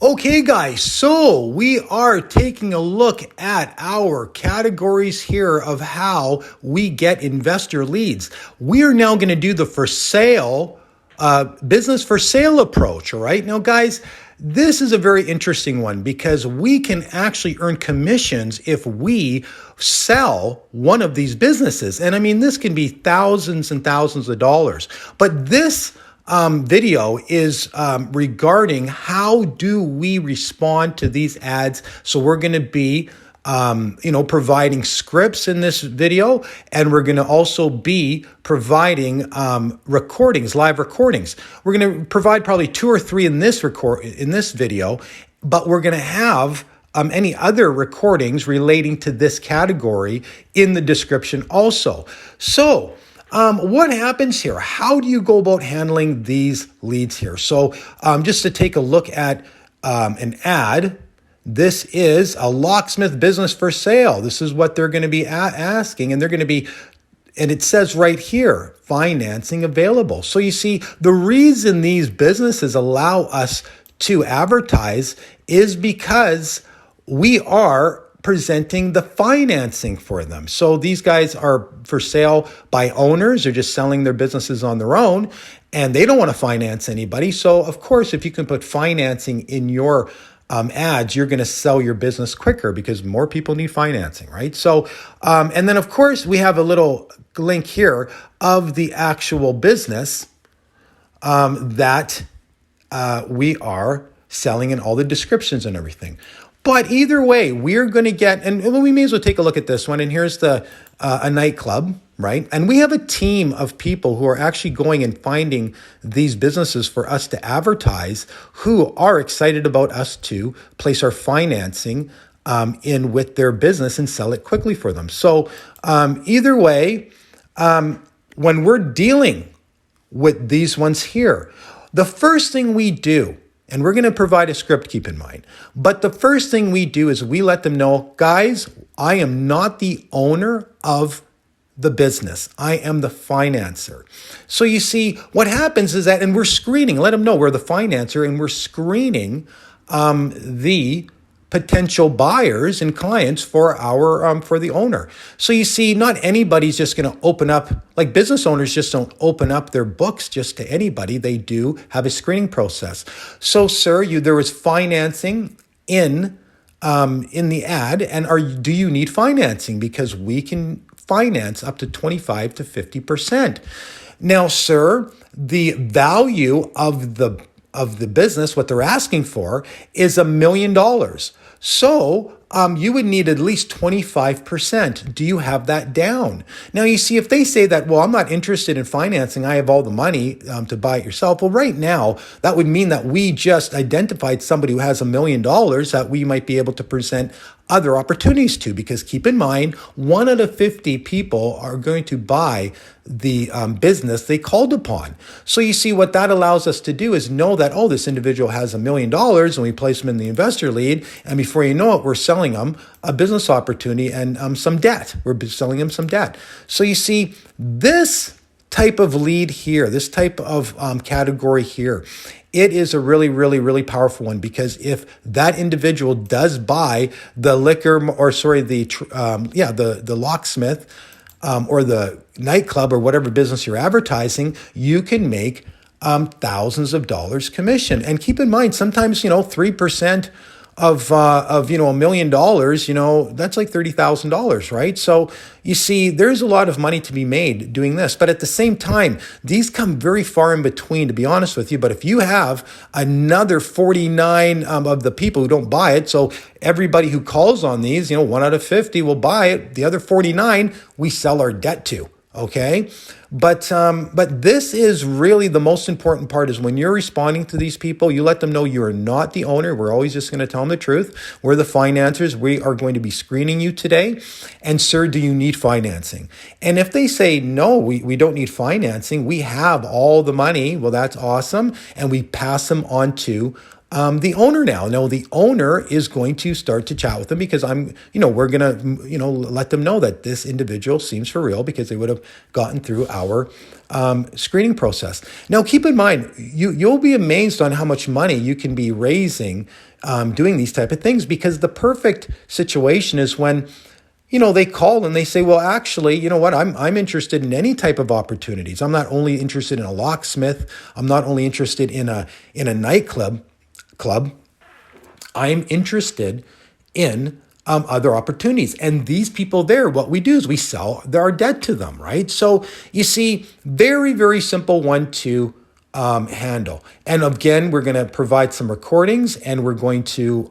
Okay, guys, so we are taking a look at our categories here of how we get investor leads. We are now going to do the for sale, business for sale approach. All right. Now, guys, this is a very interesting one because we can actually earn commissions if we sell one of these businesses. And I mean, this can be thousands and thousands of dollars. But this video is regarding how do we respond to these ads. So we're going to be providing scripts in this video, and we're going to also be providing recordings, live recordings. We're going to provide probably 2 or 3 in this video, but we're going to have any other recordings relating to this category in the description also. So what happens here? How do you go about handling these leads here? So just to take a look at an ad, this is a locksmith business for sale. This is what they're going to be asking, and they're going to be, and it says right here, financing available. So you see, the reason these businesses allow us to advertise is because we are presenting the financing for them. So these guys are for sale by owners. They're just selling their businesses on their own, and they don't want to finance anybody. So of course, if you can put financing in your ads, you're going to sell your business quicker because more people need financing, right? So, and then of course, we have a little link here of the actual business that we are selling and all the descriptions and everything. But either way, we're going to get, and we may as well take a look at this one. And here's the a nightclub, right? And we have a team of people who are actually going and finding these businesses for us to advertise, who are excited about us to place our financing in with their business and sell it quickly for them. So either way, when we're dealing with these ones here, the first thing we do, and we're going to provide a script, keep in mind. But the first thing we do is we let them know, guys, I am not the owner of the business. I am the financer. So you see, what happens is that, and we're screening, let them know we're the financer, and we're screening the potential buyers and clients for our for the owner. So you see, not anybody's just going to open up, like business owners just don't open up their books just to anybody. They do have a screening process. So sir, there was financing in the ad, and do you need financing? Because we can finance up to 25 to 50%. Now, sir, the value of the business, what they're asking for is $1 million. So you would need at least 25%. Do you have that down? Now, you see, if they say that, well, I'm not interested in financing, I have all the money to buy it yourself. Well, right now, that would mean that we just identified somebody who has $1 million that we might be able to present other opportunities to, because keep in mind, 1 out of 50 people are going to buy the business they called upon. So you see, what that allows us to do is know that, oh, this individual has $1 million, and we place them in the investor lead, and before you know it, we're selling them a business opportunity and some debt. We're selling them some debt. So you see, this type of lead here, this type of category here, it is a really, really, really powerful one, because if that individual does buy the the locksmith or the nightclub or whatever business you're advertising, you can make thousands of dollars commission. And keep in mind, sometimes 3% of $1 million, that's like $30,000, right? So you see, there's a lot of money to be made doing this. But at the same time, these come very far in between, to be honest with you. But if you have another 49 of the people who don't buy it, so everybody who calls on these, 1 out of 50 will buy it. The other 49, we sell our debt to. Okay. But this is really the most important part, is when you're responding to these people, you let them know you are not the owner. We're always just going to tell them the truth. We're the financiers. We are going to be screening you today. And sir, do you need financing? And if they say, no, we don't need financing, we have all the money. Well, that's awesome. And we pass them on to the owner now. Now, the owner is going to start to chat with them, because we're going to, let them know that this individual seems for real, because they would have gotten through our screening process. Now, keep in mind, you'll be amazed on how much money you can be raising doing these type of things, because the perfect situation is when they call and they say, well, actually, you know what? I'm interested in any type of opportunities. I'm not only interested in a locksmith. I'm not only interested in a nightclub. I'm interested in other opportunities. And these people there, what we do is we sell our debt to them, right? So you see, very, very simple one to handle. And again, we're going to provide some recordings, and we're going to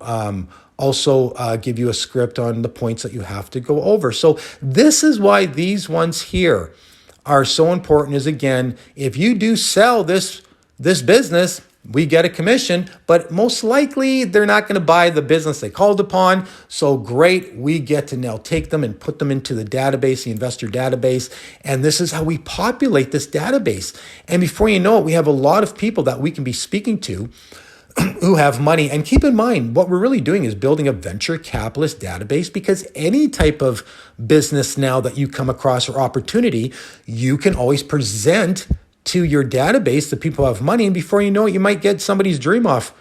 also give you a script on the points that you have to go over. So this is why these ones here are so important, is again, if you do sell this business, we get a commission, but most likely they're not going to buy the business they called upon. So great, we get to now take them and put them into the database, the investor database. And this is how we populate this database. And before you know it, we have a lot of people that we can be speaking to who have money. And keep in mind, what we're really doing is building a venture capitalist database, because any type of business now that you come across or opportunity, you can always present to your database the people who have money. And before you know it, you might get somebody's dream off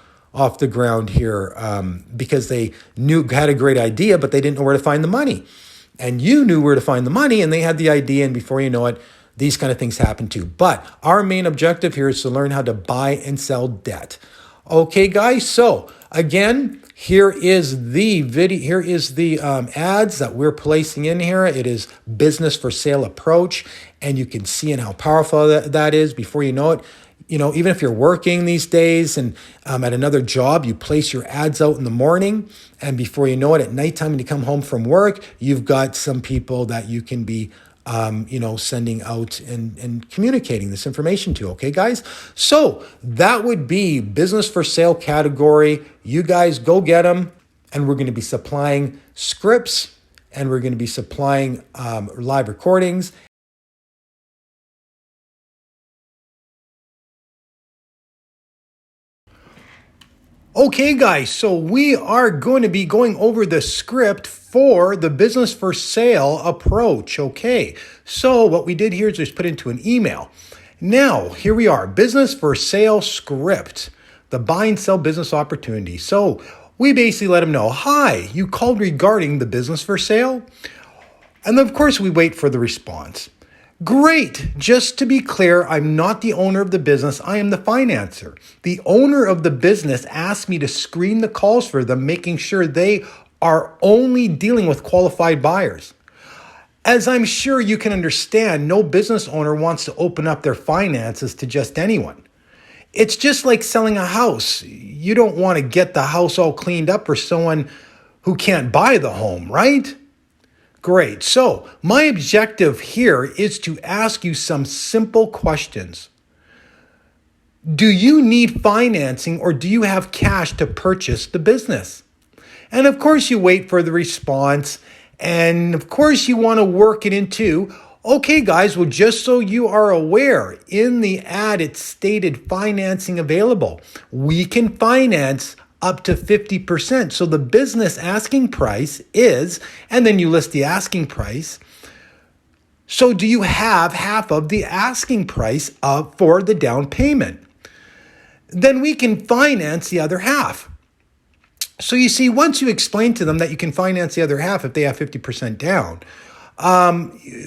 the ground here because they had a great idea, but they didn't know where to find the money. And you knew where to find the money, and they had the idea. And before you know it, these kind of things happen too. But our main objective here is to learn how to buy and sell debt. Okay, guys. So again, here is the video. Here is the ads that we're placing in here. It is business for sale approach, and you can see how powerful that is. Before you know it, even if you're working these days and at another job, you place your ads out in the morning, and before you know it, at nighttime when you come home from work, you've got some people that you can be sending out and communicating this information to. Okay, guys? So that would be business for sale category. You guys go get them, and we're going to be supplying scripts, and we're going to be supplying live recordings. Okay, guys, so we are going to be going over the script for the business for sale approach. Okay, so what we did here is just put into an email. Now, here we are, business for sale script, the buy and sell business opportunity. So we basically let them know, hi, you called regarding the business for sale? And of course, we wait for the response. Great. Just to be clear, I'm not the owner of the business. I am the financer. The owner of the business asked me to screen the calls for them, making sure they are only dealing with qualified buyers. As I'm sure you can understand, no business owner wants to open up their finances to just anyone. It's just like selling a house. You don't want to get the house all cleaned up for someone who can't buy the home, right? Great. So my objective here is to ask you some simple questions. Do you need financing, or do you have cash to purchase the business? And of course, you wait for the response. And of course, you want to work it into, okay, guys, well, just so you are aware, in the ad, it stated financing available. We can finance up to 50%. So the business asking price is, and then you list the asking price. So do you have half of the asking price for the down payment? Then we can finance the other half. So you see, once you explain to them that you can finance the other half if they have 50% down,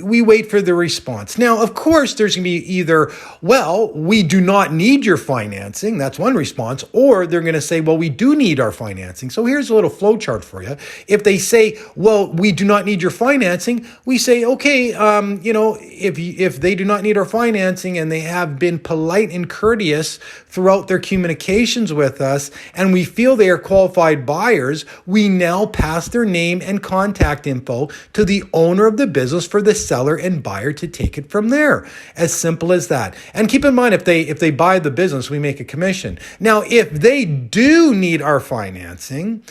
we wait for the response. Now, of course, there's going to be either, well, we do not need your financing. That's one response. Or they're going to say, well, we do need our financing. So here's a little flow chart for you. If they say, well, we do not need your financing, we say, okay, if they do not need our financing and they have been polite and courteous throughout their communications with us, and we feel they are qualified buyers, we now pass their name and contact info to the owner of the business for the seller and buyer to take it from there. As simple as that. And keep in mind, if they buy the business, we make a commission. Now, if they do need our financing,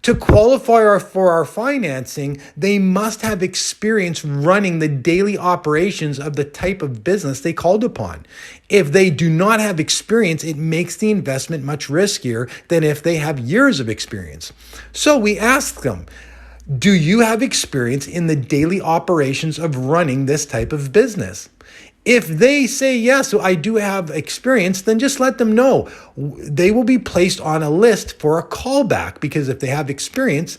to qualify for our financing, they must have experience running the daily operations of the type of business they called upon. If they do not have experience, it makes the investment much riskier than if they have years of experience. So we ask them, do you have experience in the daily operations of running this type of business? If they say, yes, I do have experience, then just let them know. They will be placed on a list for a callback because if they have experience,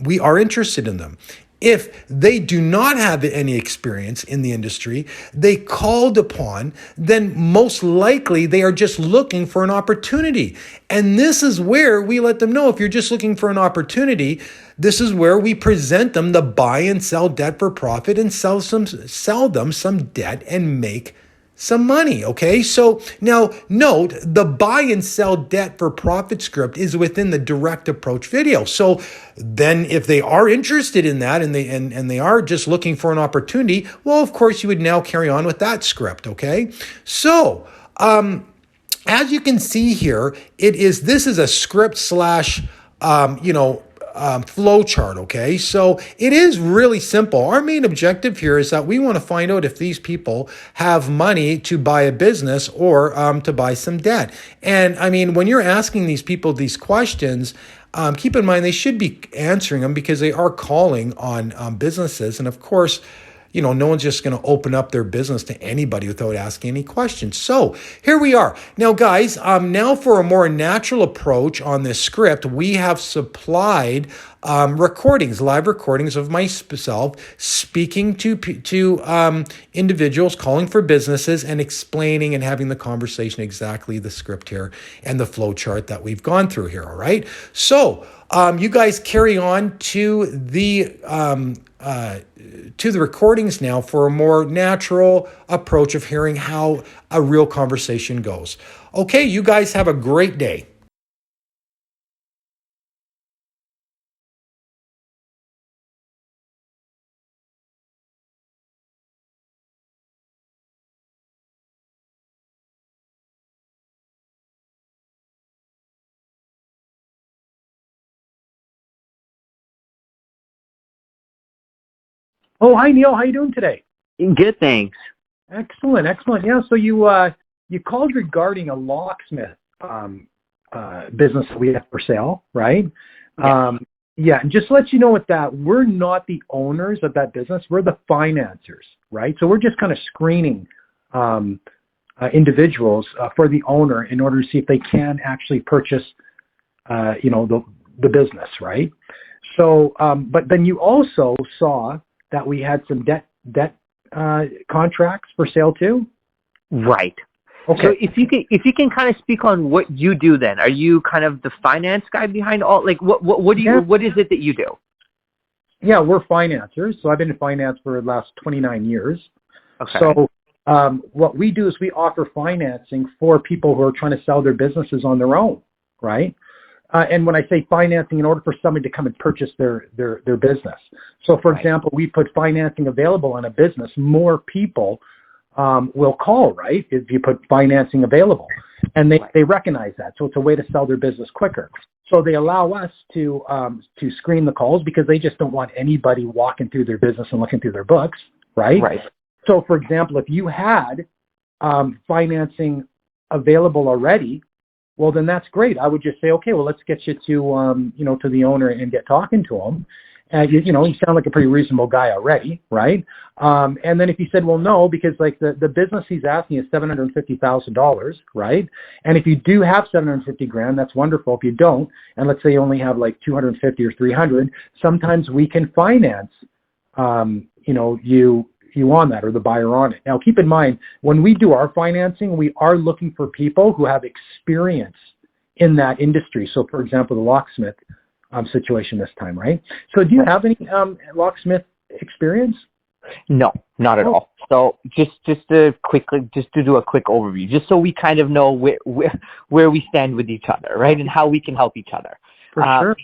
we are interested in them. If they do not have any experience in the industry, they called upon, then most likely they are just looking for an opportunity. And this is where we let them know if you're just looking for an opportunity, this is where we present them the buy and sell debt for profit and sell them some debt and make some money. Okay. So now note the buy and sell debt for profit script is within the direct approach video. So then if they are interested in that and they are just looking for an opportunity, well, of course you would now carry on with that script. Okay. So, as you can see here, this is a script slash, flow chart. Okay. So it is really simple. Our main objective here is that we want to find out if these people have money to buy a business or to buy some debt. And I mean, when you're asking these people these questions, keep in mind they should be answering them because they are calling on businesses. And of course, no one's just going to open up their business to anybody without asking any questions. So here we are. Now, guys, now for a more natural approach on this script, we have supplied live recordings of myself speaking to individuals, calling for businesses, and explaining and having the conversation exactly the script here and the flow chart that we've gone through here. All right. So you guys carry on to the recordings now for a more natural approach of hearing how a real conversation goes. Okay, you guys have a great day. Oh, hi Neil. How you doing today? Good, thanks. Excellent, excellent. Yeah. So you called regarding a locksmith business that we have for sale, right? Yeah. Yeah. And just to let you know with that, we're not the owners of that business. We're the financiers, right? So we're just kind of screening individuals for the owner in order to see if they can actually purchase, the business, right? So, but then you also saw that we had some debt contracts for sale too. Right. Okay. So if you can kind of speak on what you do, then are you kind of the finance guy behind all? Like what do you what is it that you do? Yeah, we're financiers. So I've been in finance for the last 29 years. Okay. So what we do is we offer financing for people who are trying to sell their businesses on their own, right? And when I say financing, in order for somebody to come and purchase their business. So, for example, we put financing available on a business, more people will call, right? If you put financing available, and they recognize that. So it's a way to sell their business quicker. So they allow us to screen the calls because they just don't want anybody walking through their business and looking through their books, right? Right. So, for example, if you had financing available already, well, then that's great. I would just say, okay, well, let's get you to the owner and get talking to him. And you sound like a pretty reasonable guy already, right? And then if he said, well, no, because like the business he's asking is $750,000, right? And if you do have 750 grand, that's wonderful. If you don't, and let's say you only have like 250 or 300, sometimes we can finance, you on that or the buyer on it. Now, keep in mind, when we do our financing, we are looking for people who have experience in that industry. So, for example, the locksmith situation this time, right? So do you have any locksmith experience? No, not at all. So just to do a quick overview, just so we kind of know where we stand with each other, right? And how we can help each other. For sure.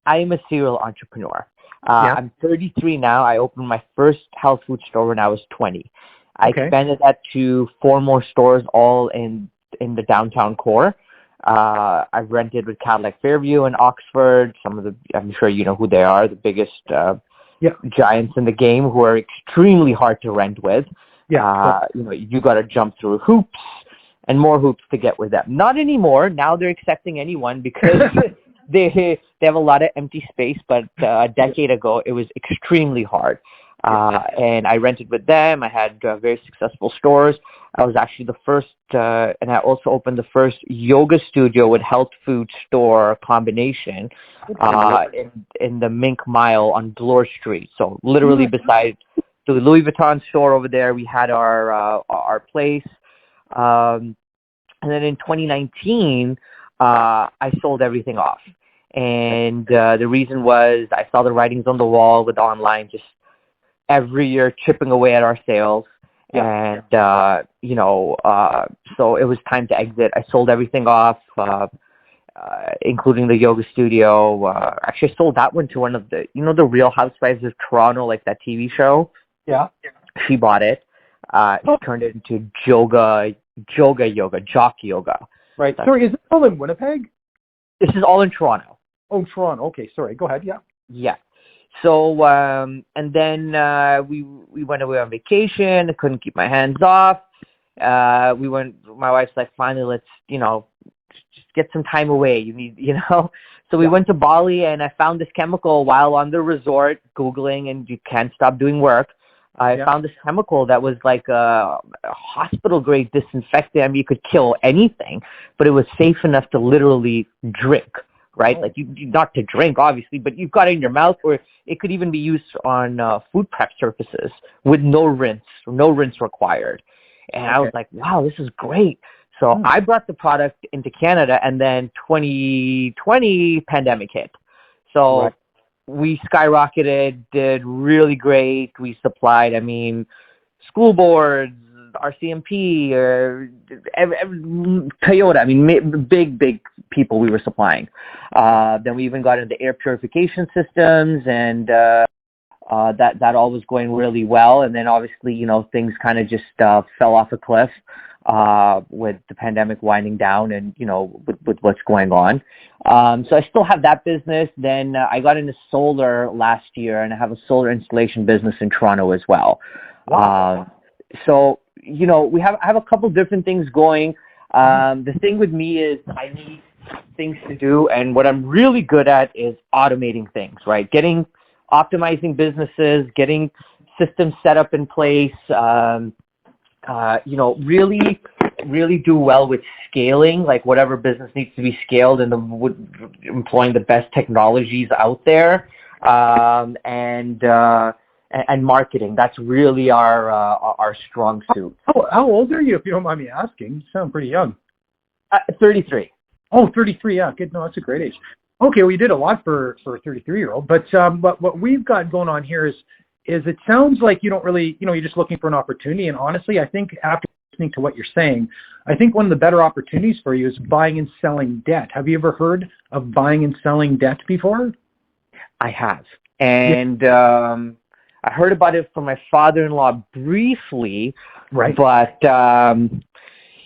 I am a serial entrepreneur. I'm 33 now. I opened my first health food store when I was 20. I expanded that to 4 more stores, all in the downtown core. I've rented with Cadillac Fairview and Oxford. I'm sure you know who they are, the biggest giants in the game, who are extremely hard to rent with. You got to jump through hoops and more hoops to get with them. Not anymore. Now they're accepting anyone because they have a lot of empty space, but a decade ago it was extremely hard. and I rented with them. I had very successful stores. I was actually the first, and I also opened the first yoga studio with health food store combination in the Mink Mile on Bloor Street. So literally beside the Louis Vuitton store over there, we had our place. And then in 2019, I sold everything off. And the reason was I saw the writings on the wall with online, just every year chipping away at our sales. And, so it was time to exit. I sold everything off, including the yoga studio. Actually, I sold that one to one of the, the Real Housewives of Toronto, like that TV show. Yeah. She bought it. She turned it into Jock Yoga. Right. Sorry, is this all in Winnipeg? This is all in Toronto. Oh, Toronto. Okay, sorry. Go ahead. Yeah. Yeah. So, and then we went away on vacation. I couldn't keep my hands off. My wife's like, finally, let's, just get some time away. You need, So we went to Bali, and I found this chemical while on the resort, Googling, and you can't stop doing work. I found this chemical that was like a hospital-grade disinfectant. I mean, you could kill anything, but it was safe enough to literally drink, right? Like, not to drink, obviously, but you've got it in your mouth, or it could even be used on food prep surfaces with no rinse required. And I was like, wow, this is great. So I brought the product into Canada, and then 2020 pandemic hit. So we skyrocketed, did really great. We supplied, school boards, RCMP, Toyota, big people we were supplying. Then we even got into air purification systems, and that all was going really well. And then obviously, things kind of just fell off a cliff with the pandemic winding down and, with what's going on. So I still have that business. Then I got into solar last year, and I have a solar installation business in Toronto as well. Wow. So, I have a couple different things going. The thing with me is I need things to do, and what I'm really good at is automating things, right? Optimizing businesses, getting systems set up in place, really do well with scaling, like whatever business needs to be scaled, and employing the best technologies out there, and marketing. That's really our strong suit. How old are you, if you don't mind me asking? You sound pretty young. 33. Oh, 33. Yeah, good. No, that's a great age. Okay, we did a lot for a 33-year-old, but what we've got going on here is it sounds like you don't really, you're just looking for an opportunity. And honestly, I think after listening to what you're saying, I think one of the better opportunities for you is buying and selling debt. Have you ever heard of buying and selling debt before? I have. And I heard about it from my father-in-law briefly, right? But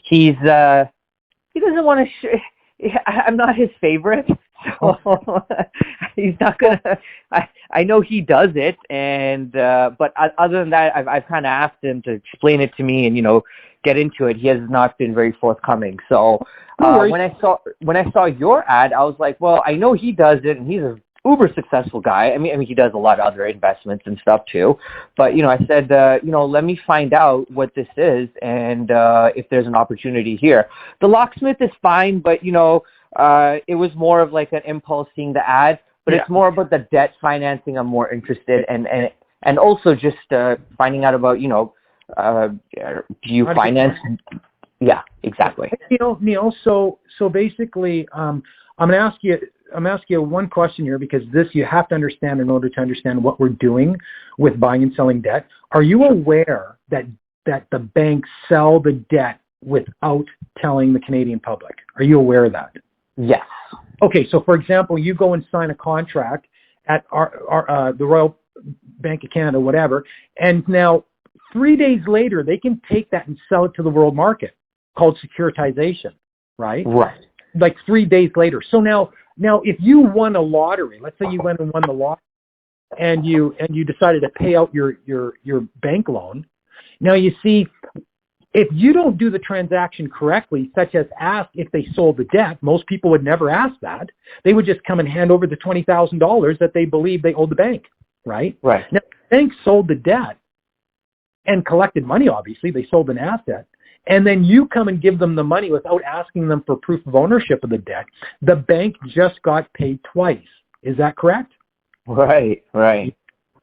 he doesn't want to. I'm not his favorite, so he's not gonna. I know he does it, and but other than that, I've kind of asked him to explain it to me and get into it. He has not been very forthcoming. So when I saw your ad, I was like, well, I know he does it, and he's a uber successful guy. I mean, he does a lot of other investments and stuff too. But I said, let me find out what this is, and if there's an opportunity here. The locksmith is fine, but it was more of like an impulse seeing the ad. But it's more about the debt financing. I'm more interested, and also just finding out about do you finance? Yeah, exactly. Neil. So basically, I'm going to ask you one question here, because this you have to understand in order to understand what we're doing with buying and selling debt. Are you aware that the banks sell the debt without telling the Canadian public? Are you aware of that? Yes. Okay, so for example, you go and sign a contract at the Royal Bank of Canada, whatever, and now 3 days later they can take that and sell it to the world market, called securitization, right? Right. Like 3 days later. So now if you won a lottery, let's say you went and won the lottery, and you decided to pay out your bank loan. Now you see, if you don't do the transaction correctly, such as ask if they sold the debt, most people would never ask that. They would just come and hand over the $20,000 that they believe they owed the bank, right? Right. bank sold the debt and collected money, obviously. They sold an asset. And then you come and give them the money without asking them for proof of ownership of the debt. The bank just got paid twice. Is that correct? Right, right.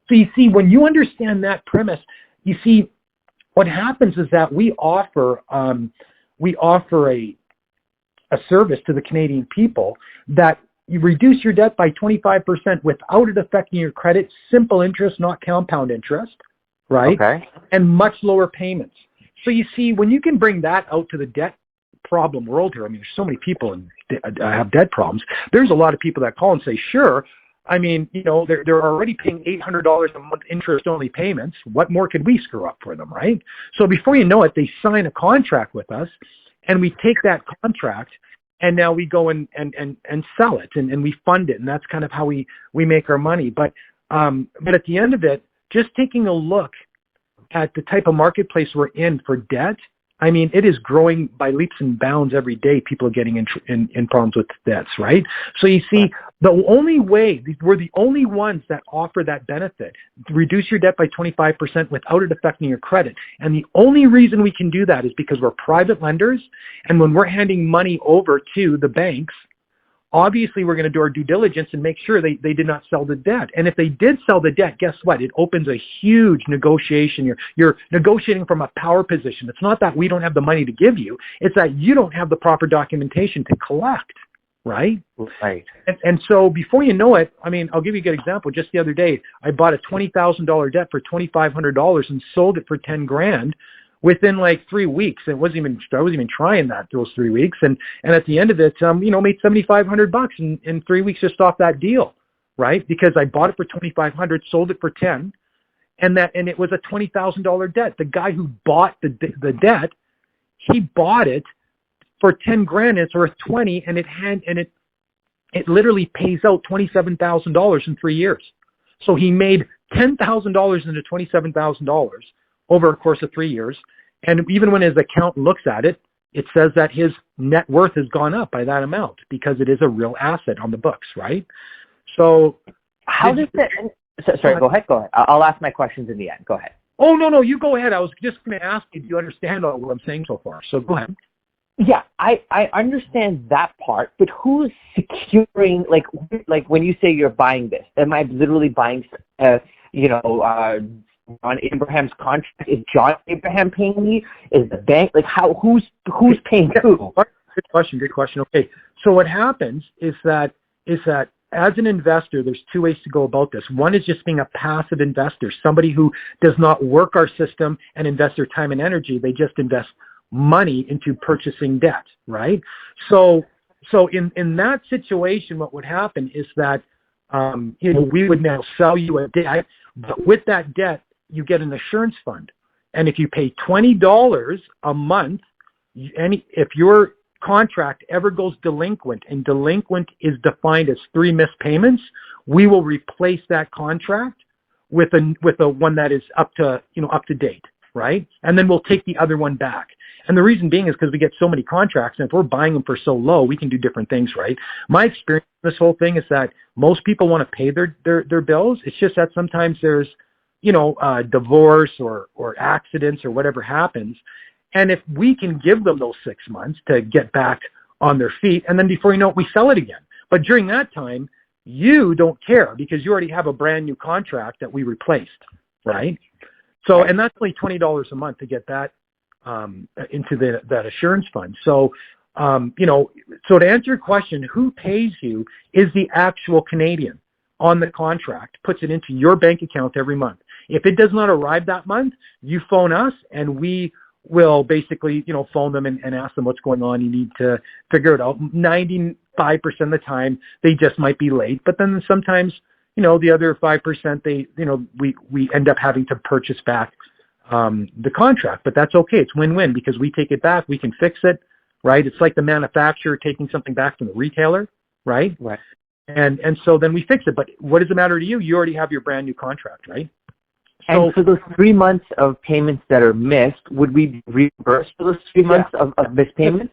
So you see, when you understand that premise, you see, what happens is that we offer a service to the Canadian people that you reduce your debt by 25% without it affecting your credit, simple interest, not compound interest, right? Okay. And much lower payments. So you see, when you can bring that out to the debt problem world here, I mean, there's so many people have debt problems. There's a lot of people that call and say, sure, I mean, you know, they're already paying $800 a month interest-only payments. What more could we screw up for them, right? So before you know it, they sign a contract with us, and we take that contract, and now we go and sell it, and we fund it, and that's kind of how we make our money. But at the end of it, just taking a look at the type of marketplace we're in for debt, I mean, it is growing by leaps and bounds every day. People are getting in problems with debts, right? So you see, the only way, we're the only ones that offer that benefit, reduce your debt by 25% without it affecting your credit. And the only reason we can do that is because we're private lenders. And when we're handing money over to the banks, obviously we're going to do our due diligence and make sure they did not sell the debt. And if they did sell the debt, guess what? It opens a huge negotiation. You're negotiating from a power position. It's not that we don't have the money to give you. It's that you don't have the proper documentation to collect, right? Right. And so before you know it, I mean, I'll give you a good example. Just the other day, I bought a $20,000 debt for $2,500 and sold it for 10 grand. Within like 3 weeks. I wasn't even trying those 3 weeks. And at the end of it, you know, made $7,500 in 3 weeks just off that deal, right? Because I bought it for $2,500, sold it for 10, and it was a $20,000 debt. The guy who bought the debt, he bought it for 10 grand. And it's worth 20, and it literally pays out $27,000 in 3 years. So he made $10,000 into $27,000 over a course of 3 years. And even when his accountant looks at it, it says that his net worth has gone up by that amount because it is a real asset on the books, right? So how does that, sorry, go ahead. I'll ask my questions in the end. Go ahead. Oh, no, you go ahead. I was just going to ask you, do you understand all what I'm saying so far? So go ahead. Yeah, I understand that part, but who's securing, like when you say you're buying this, am I literally buying, on Abraham's contract? Is John Abraham paying me? Is the bank, like who's paying who? Good question. Okay. So what happens is that as an investor, there's two ways to go about this. One is just being a passive investor, somebody who does not work our system and invest their time and energy. They just invest money into purchasing debt, right? So in that situation, what would happen is that, we would now sell you a debt, but with that debt, you get an assurance fund. And if you pay $20 a month, if your contract ever goes delinquent, and delinquent is defined as 3 missed payments, we will replace that contract with a one that is up to date, right? And then we'll take the other one back. And the reason being is because we get so many contracts, and if we're buying them for so low, we can do different things, right? My experience with this whole thing is that most people want to pay their bills. It's just that sometimes there's divorce or accidents or whatever happens. And if we can give them those 6 months to get back on their feet, and then before you know it, we sell it again. But during that time, you don't care because you already have a brand new contract that we replaced, right? So, and that's only $20 a month to get that into that assurance fund. So, so to answer your question, who pays you is the actual Canadian on the contract, puts it into your bank account every month. If it does not arrive that month, you phone us and we will basically, phone them and ask them what's going on. You need to figure it out. 95% of the time, they just might be late. But then sometimes, the other 5%, we end up having to purchase back the contract. But that's okay. It's win-win because we take it back. We can fix it, right? It's like the manufacturer taking something back from the retailer, right? Right. And so then we fix it. But what does it matter to you? You already have your brand new contract, right? And for those 3 months of payments that are missed, would we reimburse for those 3 months of missed payments?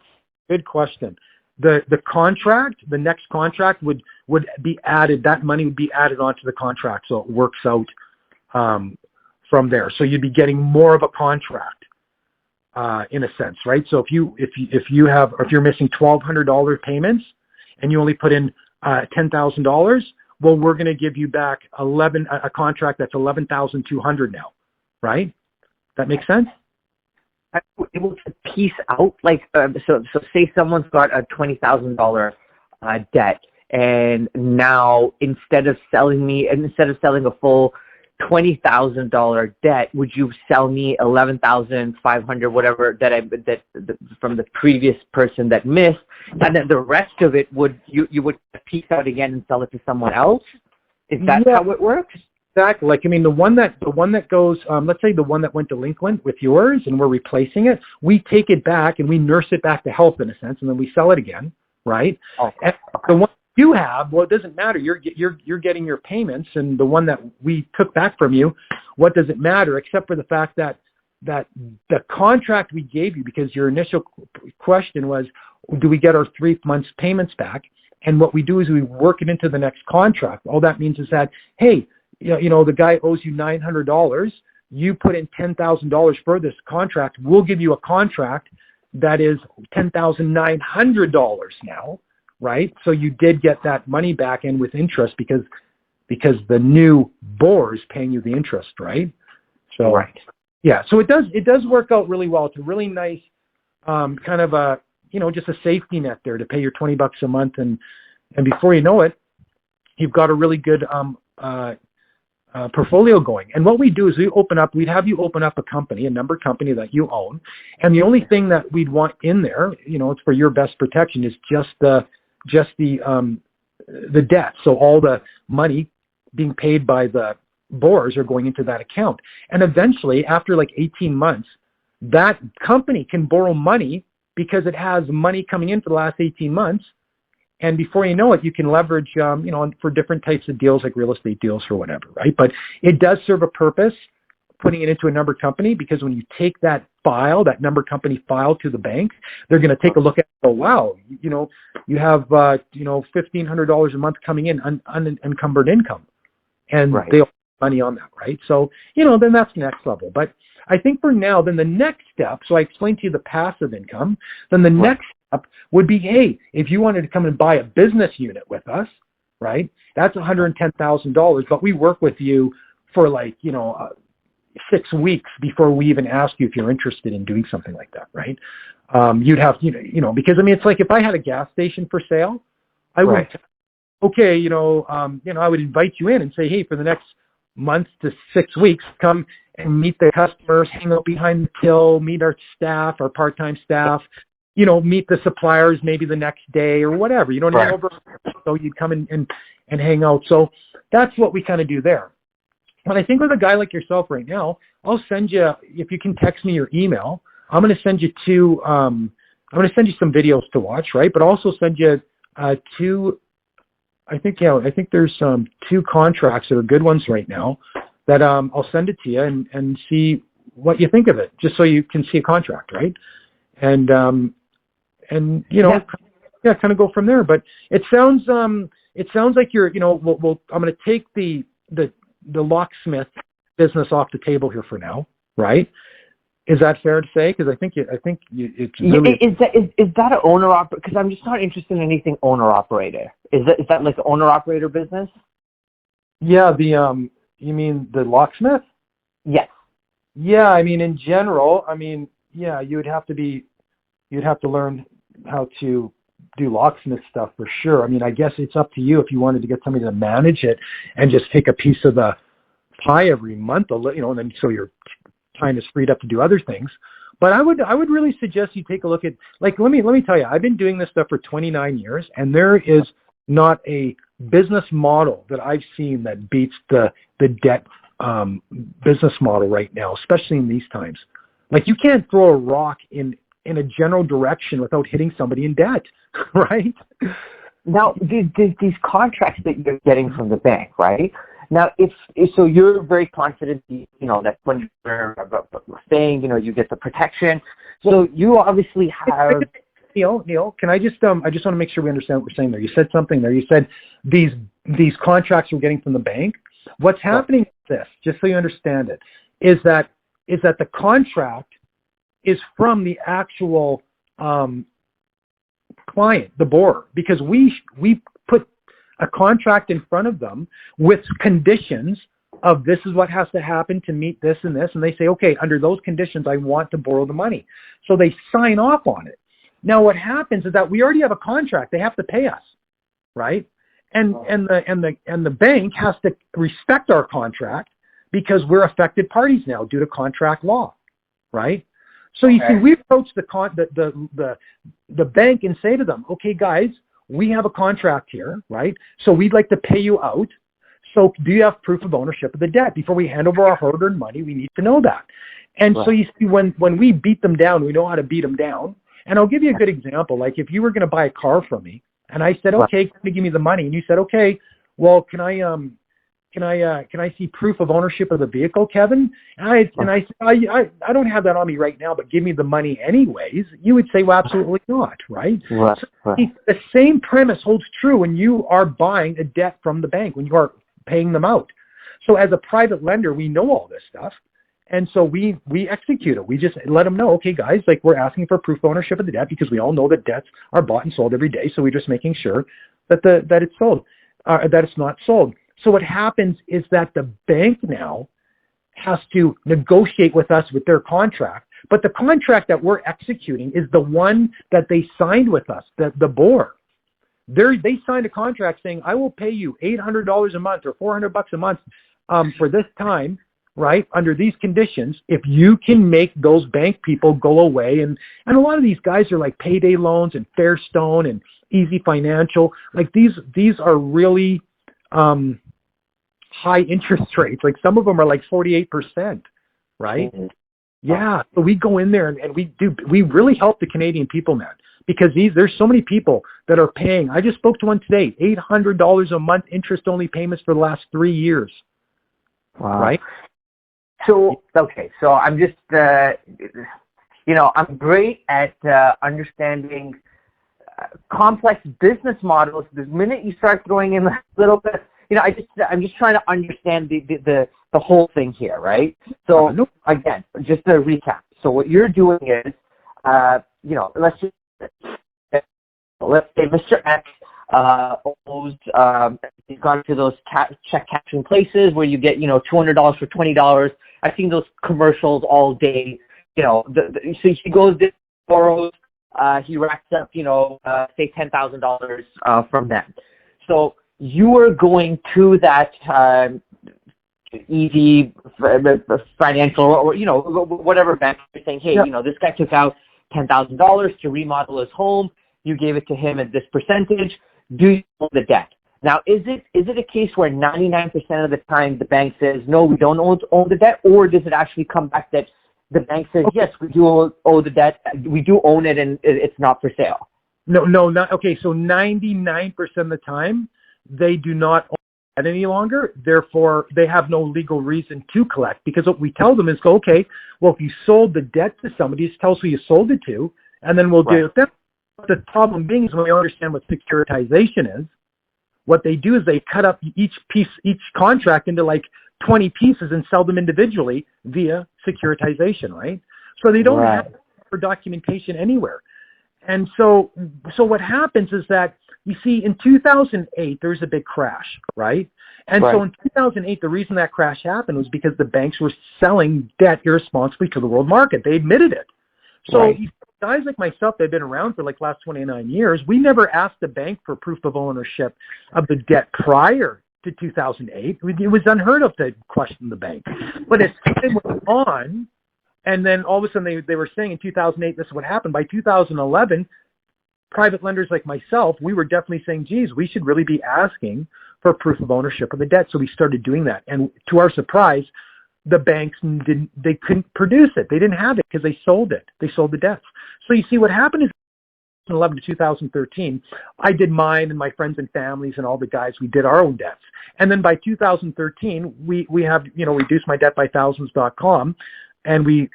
Good question. The next contract would be added. That money would be added onto the contract, so it works out from there. So you'd be getting more of a contract in a sense, right? So if you're missing $1,200 payments and you only put in $10,000, well, we're going to give you back a contract that's $11,200 now, right? That makes sense? Able to piece out, like, so say someone's got a $20,000 debt, and now instead of selling a full $20,000 debt, would you sell me $11,500, whatever that from the previous person that missed, and then the rest of it you would piece out again and sell it to someone else? Is that how it works? Exactly. Like, I mean, the one that goes, let's say the one that went delinquent with yours, and we're replacing it. We take it back and we nurse it back to health in a sense, and then we sell it again, right? Okay. And the one you have, well, it doesn't matter. You're getting your payments, and the one that we took back from you, what does it matter? Except for the fact that the contract we gave you, because your initial question was, do we get our 3 months payments back? And what we do is we work it into the next contract. All that means is that, hey, you know, the guy owes you $900. You put in $10,000 for this contract. We'll give you a contract that is $10,900 now, right? So you did get that money back in with interest because the new borrower is paying you the interest, right? So right. Yeah, so it does work out really well. It's a really nice kind of a, you know, just a safety net there to pay your $20 a month, and before you know it, you've got a really good portfolio going. And what we do is we'd have you open up a number company that you own. And the only thing that we'd want in there, you know, it's for your best protection, is just the debt. So all the money being paid by the borrowers are going into that account. And eventually, after like 18 months, that company can borrow money because it has money coming in for the last 18 months. And before you know it, you can leverage, you know, for different types of deals, like real estate deals or whatever, right? But it does serve a purpose, putting it into a number company, because when you take that number company file to the bank, they're going to take a look at it. Oh, wow, you know, you have, you know, $1,500 a month coming in unencumbered income, and right. they owe money on that, right? So, you know, then that's the next level. But I think for now, then the next step, so I explained to you the passive income, then the next step would be, hey, if you wanted to come and buy a business unit with us, right, that's $110,000, but we work with you for like, you know, 6 weeks before we even ask you if you're interested in doing something like that, right? You'd have, you know, because I mean, it's like if I had a gas station for sale, I would, okay, you know, I would invite you in and say, hey, for the next month to 6 weeks, come and meet the customers, hang out behind the till, meet our staff, our part-time staff, you know, meet the suppliers maybe the next day or whatever, you know what I mean? So you'd come in and hang out. So that's what we kind of do there. But I think with a guy like yourself right now, I'll send you, if you can text me your email, I'm going to send you I'm going to send you some videos to watch, right? But also send you I think there's 2 contracts that are good ones right now that I'll send it to you and see what you think of it, just so you can see a contract, right? And you know, kind of go from there. But it sounds like you're, you know, I'm going to take the locksmith business off the table here for now, right? Is that fair to say? Because I think it's really... Is that an owner operator? Because I'm just not interested in anything owner operator. Is that like an owner operator business? Yeah, you mean the locksmith? Yes. Yeah, I mean in general, I mean, yeah, you'd have to learn how to do locksmith stuff for sure. I mean, I guess it's up to you if you wanted to get somebody to manage it and just take a piece of the pie every month, you know, and then so your time is freed up to do other things. But I would really suggest you take a look at, like, let me tell you, I've been doing this stuff for 29 years, and there is not a business model that I've seen that beats the debt business model right now, especially in these times. Like, you can't throw a rock in a general direction without hitting somebody in debt, right? Now, these contracts that you're getting from the bank, right? Now, so you're very confident, you know, that when you're saying, you know, you get the protection. So you obviously have... Neil, can I just want to make sure we understand what we're saying there. You said something there. You said these contracts we're getting from the bank. What's happening this, just so you understand it, is that the contract is from the actual client, the borrower, because we put a contract in front of them with conditions of this is what has to happen to meet this and this, and they say, okay, under those conditions, I want to borrow the money. So they sign off on it. Now, what happens is that we already have a contract; they have to pay us, right? And the bank has to respect our contract because we're affected parties now due to contract law, right? So you see, we approach the bank and say to them, okay, guys, we have a contract here, right? So we'd like to pay you out. So do you have proof of ownership of the debt? Before we hand over our hard-earned money, we need to know that. And so you see, when we beat them down, we know how to beat them down. And I'll give you a good example. Like if you were going to buy a car from me, and I said, okay, can you give me the money? And you said, okay, well, can I see proof of ownership of the vehicle, Kevin? And I said, I don't have that on me right now, but give me the money anyways. You would say, well, absolutely not, right? So the same premise holds true when you are buying a debt from the bank, when you are paying them out. So as a private lender, we know all this stuff. And so we execute it. We just let them know, okay, guys, like we're asking for proof of ownership of the debt because we all know that debts are bought and sold every day. So we're just making sure that it's sold, that it's not sold. So what happens is that the bank now has to negotiate with us with their contract, but the contract that we're executing is the one that they signed with us, the borrower. They signed a contract saying, I will pay you $800 a month or $400 a month for this time, right, under these conditions, if you can make those bank people go away. And a lot of these guys are like Payday Loans and Fairstone and Easy Financial. Like these are really high interest rates. Like some of them are like 48%, right? Mm-hmm. Yeah. So we go in there and we really help the Canadian people, man, because there's so many people that are paying. I just spoke to one today, $800 a month interest only payments for the last 3 years. Wow. Right? So, okay. So I'm just, I'm great at understanding complex business models. The minute you start throwing in a little bit, I'm just trying to understand the whole thing here, right? So again, just to recap. So what you're doing is, let's say Mr. X owes, he's gone to those check cashing places where you get, $200 for $20. I've seen those commercials all day. So he goes there, borrows, he racks up, say $10,000 from them. So you are going to that easy financial or, whatever bank, you're saying, hey, this guy took out $10,000 to remodel his home. You gave it to him at this percentage. Do you own the debt? Now, is it a case where 99% of the time the bank says, no, we don't own the debt? Or does it actually come back that the bank says, yes, we do owe the debt, we do own it, and it's not for sale? No, not okay. So 99% of the time, they do not own it any longer. Therefore, they have no legal reason to collect, because what we tell them is, okay, well, if you sold the debt to somebody, just tell us who you sold it to, and then we'll deal with that. But the problem being is when we understand what securitization is, what they do is they cut up each contract into like 20 pieces and sell them individually via securitization, right? So they don't have for documentation anywhere. And so what happens is that, you see, in 2008, there was a big crash, right? And so in 2008, the reason that crash happened was because the banks were selling debt irresponsibly to the world market. They admitted it. So guys like myself that have been around for like last 29 years, we never asked the bank for proof of ownership of the debt prior to 2008. It was unheard of to question the bank. But as time went on, and then all of a sudden they were saying in 2008, this is what happened. By 2011, private lenders like myself, we were definitely saying, geez, we should really be asking for proof of ownership of the debt. So we started doing that. And to our surprise, the banks couldn't produce it. They didn't have it because they sold it. They sold the debts. So you see what happened is 2011 to 2013, I did mine and my friends and families and all the guys, we did our own debts. And then by 2013, we have, reduced my debt by thousands.com, and we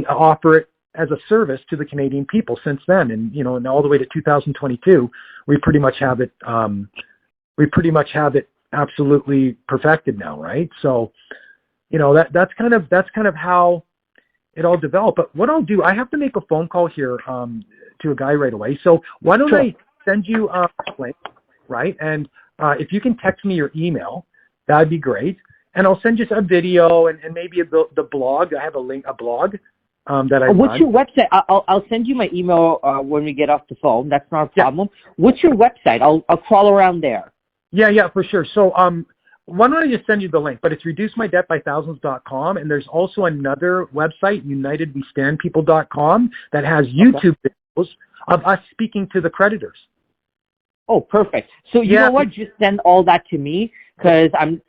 offer it as a service to the Canadian people since then. And, and all the way to 2022, we pretty much have it absolutely perfected now. Right. So that's kind of how it all developed. But what I'll do, I have to make a phone call here to a guy right away. So why don't I send you a link, right? And if you can text me your email, that'd be great. And I'll send you a video and maybe the blog. I have a blog that I What's run. your website? I'll send you my email when we get off the phone. That's not a problem. Yeah. What's your website? I'll crawl around there. Yeah, for sure. So why don't I just send you the link? But it's reducemydebtbythousands.com, and there's also another website, unitedwestandpeople.com, that has YouTube videos of us speaking to the creditors. Oh, perfect. So you know what? Just send all that to me, because I'm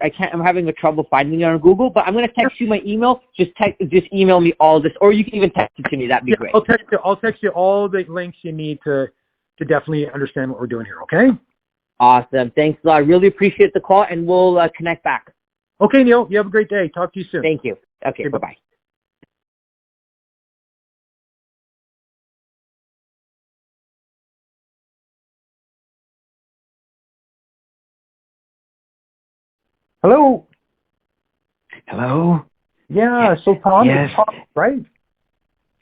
having a trouble finding it on Google. But I'm going to text you my email. Just email me all this, or you can even text it to me. That'd be great. I'll text you all the links you need to definitely understand what we're doing here. Okay. Awesome. Thanks a lot. I really appreciate the call, and we'll connect back. Okay, Neil. You have a great day. Talk to you soon. Thank you. Okay. Bye-bye. Hello. Hello? Yeah, so Tom, yes. Right?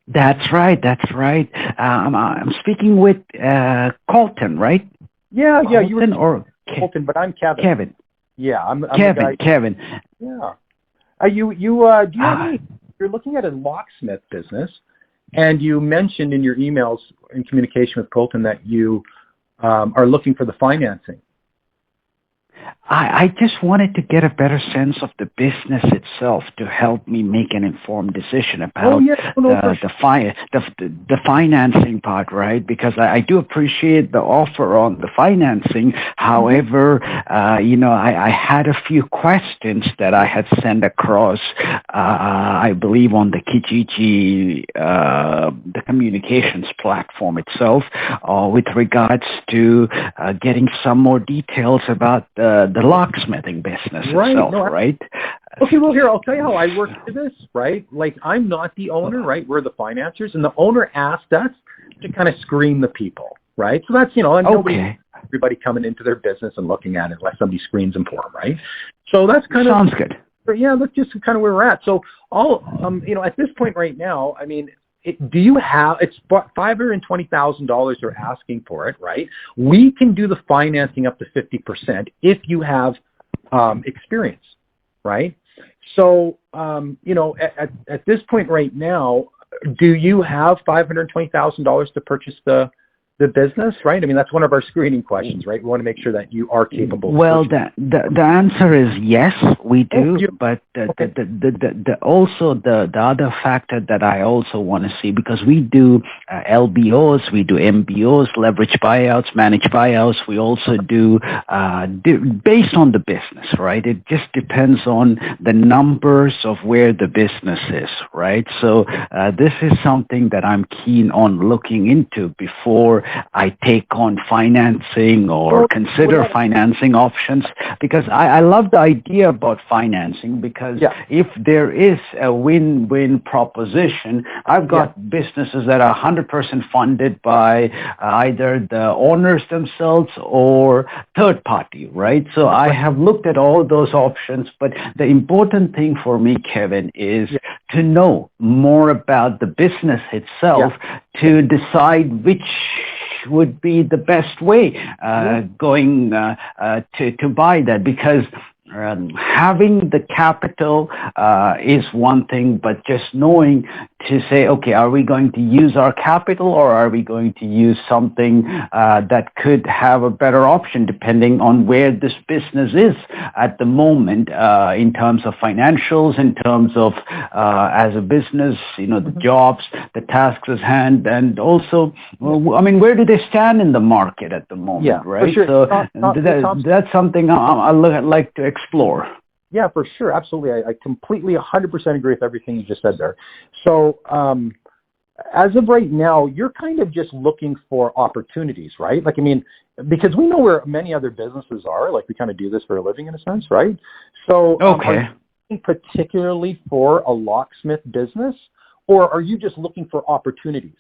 That's right. I'm speaking with Colton, right? Yeah, Colton, you were or Colton, but I'm Kevin. Kevin. Yeah, I'm Kevin. Kevin. Yeah. Do you have any? You're looking at a locksmith business, and you mentioned in your emails in communication with Colton that you are looking for the financing. I just wanted to get a better sense of the business itself to help me make an informed decision about the financing part, right? Because I do appreciate the offer on the financing. However, I had a few questions that I had sent across, I believe on the Kijiji, the communications platform itself, with regards to getting some more details about the locksmithing business itself, right? Okay, well, here, I'll tell you how I work through this, right? Like, I'm not the owner, right? We're the financiers, and the owner asked us to kind of screen the people, right? So that's, everybody coming into their business and looking at it unless somebody screens them for them, right? So that's kind of... Sounds good. Yeah, that's just kind of where we're at. So, at this point right now, I mean, do you have, it's $520,000 they're asking for it, right? We can do the financing up to 50% if you have experience, right? So, at this point right now, do you have $520,000 to purchase the business, right? I mean, that's one of our screening questions, right? We want to make sure that you are capable. Well, the answer is yes, we do. But also the other factor that I also want to see, because we do LBOs, we do MBOs, leverage buyouts, managed buyouts. We also do based on the business, right? It just depends on the numbers of where the business is, right? So this is something that I'm keen on looking into before I take on financing or consider financing options, because I love the idea about financing, because if there is a win-win proposition, I've got businesses that are 100% funded by either the owners themselves or third party, right? So I have looked at all those options, but the important thing for me, Kevin, is to know more about the business itself to decide which would be the best way going to buy that, because having the capital is one thing, but just knowing to say, okay, are we going to use our capital, or are we going to use something that could have a better option depending on where this business is at the moment, in terms of financials, in terms of as a business, the jobs, the tasks at hand, and also, I mean, where do they stand in the market at the moment, right? For sure. So that's something I like to explore. Yeah, for sure. Absolutely. I completely 100% agree with everything you just said there. So as of right now, you're kind of just looking for opportunities, right? Like, I mean, because we know where many other businesses are, like we kind of do this for a living in a sense, right? So are you looking particularly for a locksmith business, or are you just looking for opportunities?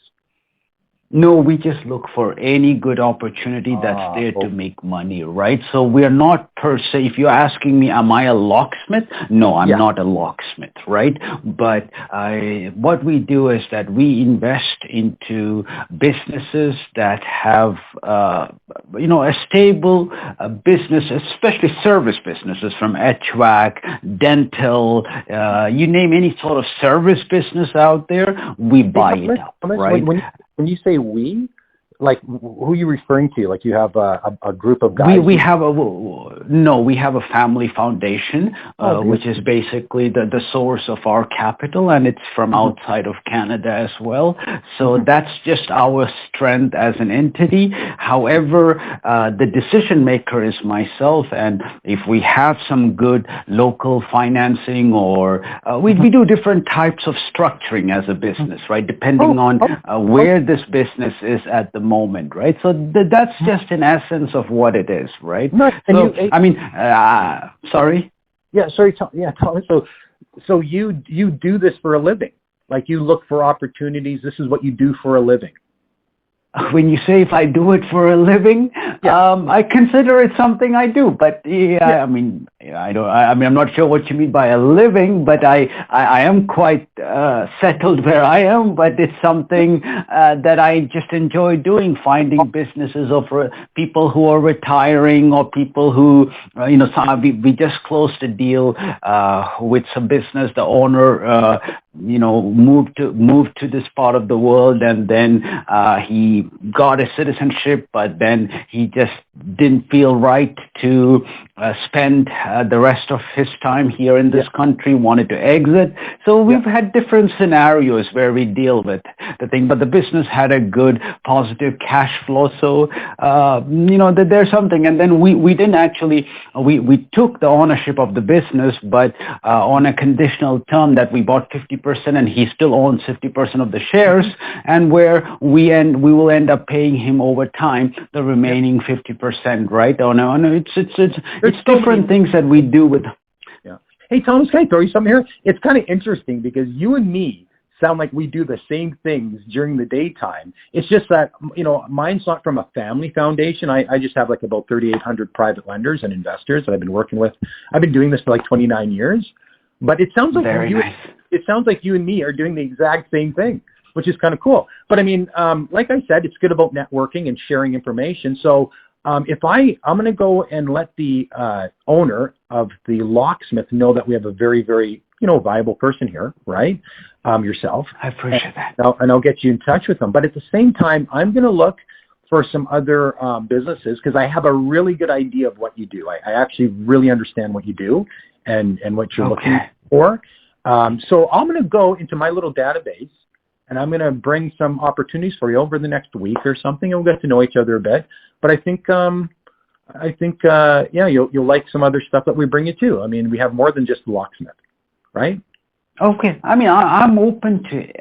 No, we just look for any good opportunity that's there to make money, right? So we're not per se, if you're asking me, am I a locksmith? No, I'm not a locksmith, right? But what we do is that we invest into businesses that have, a stable business, especially service businesses from HVAC, dental, you name any sort of service business out there, we buy it up, right? When you say we, like who are you referring to? Like you have a group of guys? We have a family foundation, which is basically the source of our capital, and it's from outside of Canada as well. So that's just our strength as an entity. However, the decision maker is myself, and if we have some good local financing or we do different types of structuring as a business, right? Depending on where this business is at the moment, right? So that's just in essence of what it is, right? No, so, sorry? Yeah, sorry. Thomas. So you do this for a living? Like you look for opportunities. This is what you do for a living? When you say if I do it for a living, I consider it something I do. But I'm not sure what you mean by a living, but I am quite settled where I am. But it's something that I just enjoy doing, finding businesses of people who are retiring or people who, we just closed a deal with some business. The owner, moved to this part of the world, and then he got a citizenship, but then he just didn't feel right to spend the rest of his time here in this country, wanted to exit. So we've had different scenarios where we deal with the thing, but the business had a good positive cash flow. So, there's something. And then we didn't actually, we took the ownership of the business, but on a conditional term that we bought 50% and he still owns 50% of the shares, and where we will end up paying him over time the remaining 50%, right? It's different things that we do with. Yeah. Hey, Thomas, can I throw you something here? It's kind of interesting because you and me sound like we do the same things during the daytime. It's just that, mine's not from a family foundation. I just have like about 3,800 private lenders and investors that I've been working with. I've been doing this for like 29 years. But it sounds like it sounds like you and me are doing the exact same thing, which is kind of cool. But I mean, like I said, it's good about networking and sharing information. So if I'm going to go and let the owner of the locksmith know that we have a very, very, viable person here, right? Yourself. I appreciate that. And I'll get you in touch with them. But at the same time, I'm going to look for some other businesses because I have a really good idea of what you do. I actually really understand what you do and what you're looking for. So I'm going to go into my little database and I'm going to bring some opportunities for you over the next week or something, and we'll get to know each other a bit. But I think you'll like some other stuff that we bring you too. I mean, we have more than just the locksmith, right? Okay. I mean, I'm open to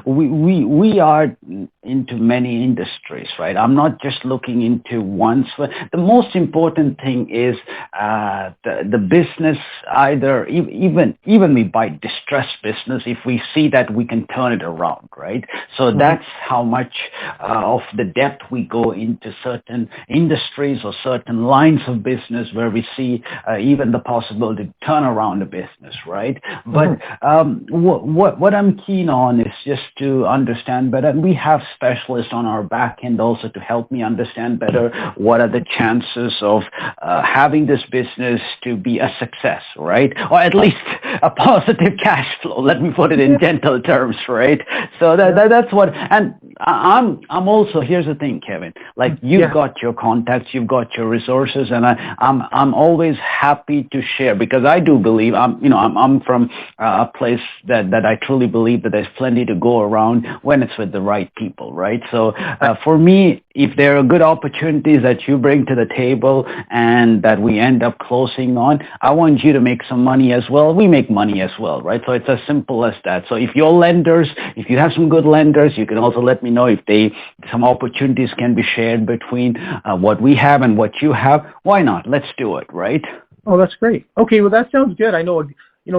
we are into many industries, right? I'm not just looking into one. So the most important thing is the business, either even we buy distressed business if we see that we can turn it around, right? So that's how much of the depth we go into certain industries or certain lines of business where we see even the possibility to turn around a business, right? But what I'm keen on is just to understand better. And we have specialists on our back end also to help me understand better what are the chances of having this business to be a success, right? Or at least a positive cash flow. Let me put it in gentle terms, right? So that's what. And I'm also, here's the thing, Kevin. Like you've got your contacts, you've got your resources, and I'm always happy to share because I do believe I'm from a place that I truly believe that there's plenty to go around when it's with the right people, right? So for me, if there are good opportunities that you bring to the table and that we end up closing on, I want you to make some money as well. We make money as well, right? So it's as simple as that. So if your lenders, if you have some good lenders, you can also let me know if some opportunities can be shared between what we have and what you have. Why not? Let's do it, right? Oh, that's great. Okay, well, that sounds good. I know,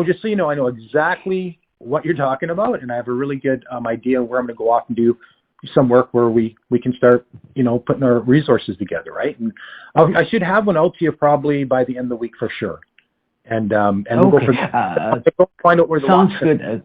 just so you know, I know exactly what you're talking about, and I have a really good idea where I'm going to go off and do some work where we can start, putting our resources together, right? And I should have one out to you probably by the end of the week for sure. And we'll go from find out where the sounds good.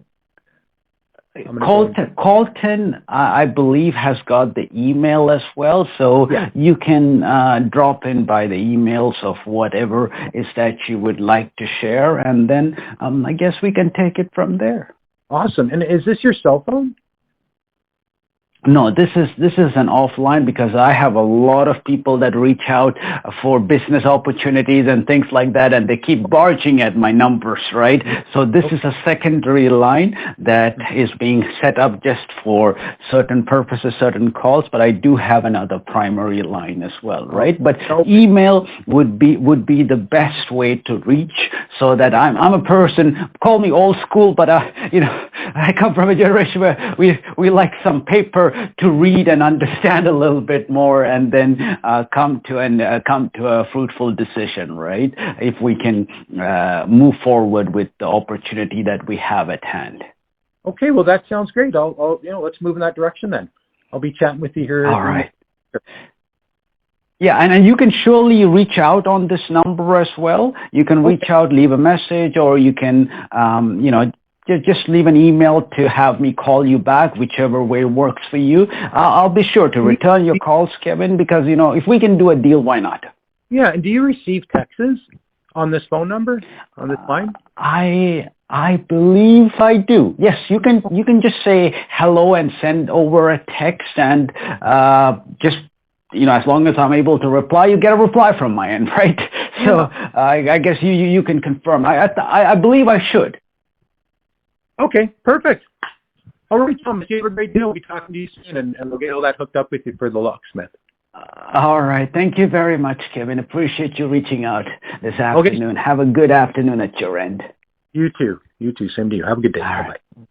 Colton, I believe, has got the email as well, so you can drop in by the emails of whatever is that you would like to share, and then I guess we can take it from there. Awesome. And is this your cell phone? No, this is an offline, because I have a lot of people that reach out for business opportunities and things like that, and they keep barging at my numbers, right? So this is a secondary line that is being set up just for certain purposes, certain calls, but I do have another primary line as well, right? But email would be the best way to reach, so that I'm a person, call me old school, but I come from a generation where we like some paper to read and understand a little bit more, and then come to a fruitful decision, right? If we can move forward with the opportunity that we have at hand. Okay, well that sounds great. I'll let's move in that direction then. I'll be chatting with you here. All right. Yeah, and you can surely reach out on this number as well. You can reach out, leave a message, or you can just leave an email to have me call you back, whichever way works for you. I'll be sure to return your calls, Kevin, because, if we can do a deal, why not? Yeah, and do you receive texts on this phone number, on this line? I believe I do. Yes, you can just say hello and send over a text, and just, as long as I'm able to reply, you get a reply from my end, right? Yeah. So I guess you can confirm. I believe I should. Okay, perfect. All right, Thomas, you have a great day. We'll be talking to you soon, and we'll get all that hooked up with you for the locksmith. All right. Thank you very much, Kevin. Appreciate you reaching out this afternoon. Have a good afternoon at your end. You too. Same to you. Have a good day. All right. Bye-bye.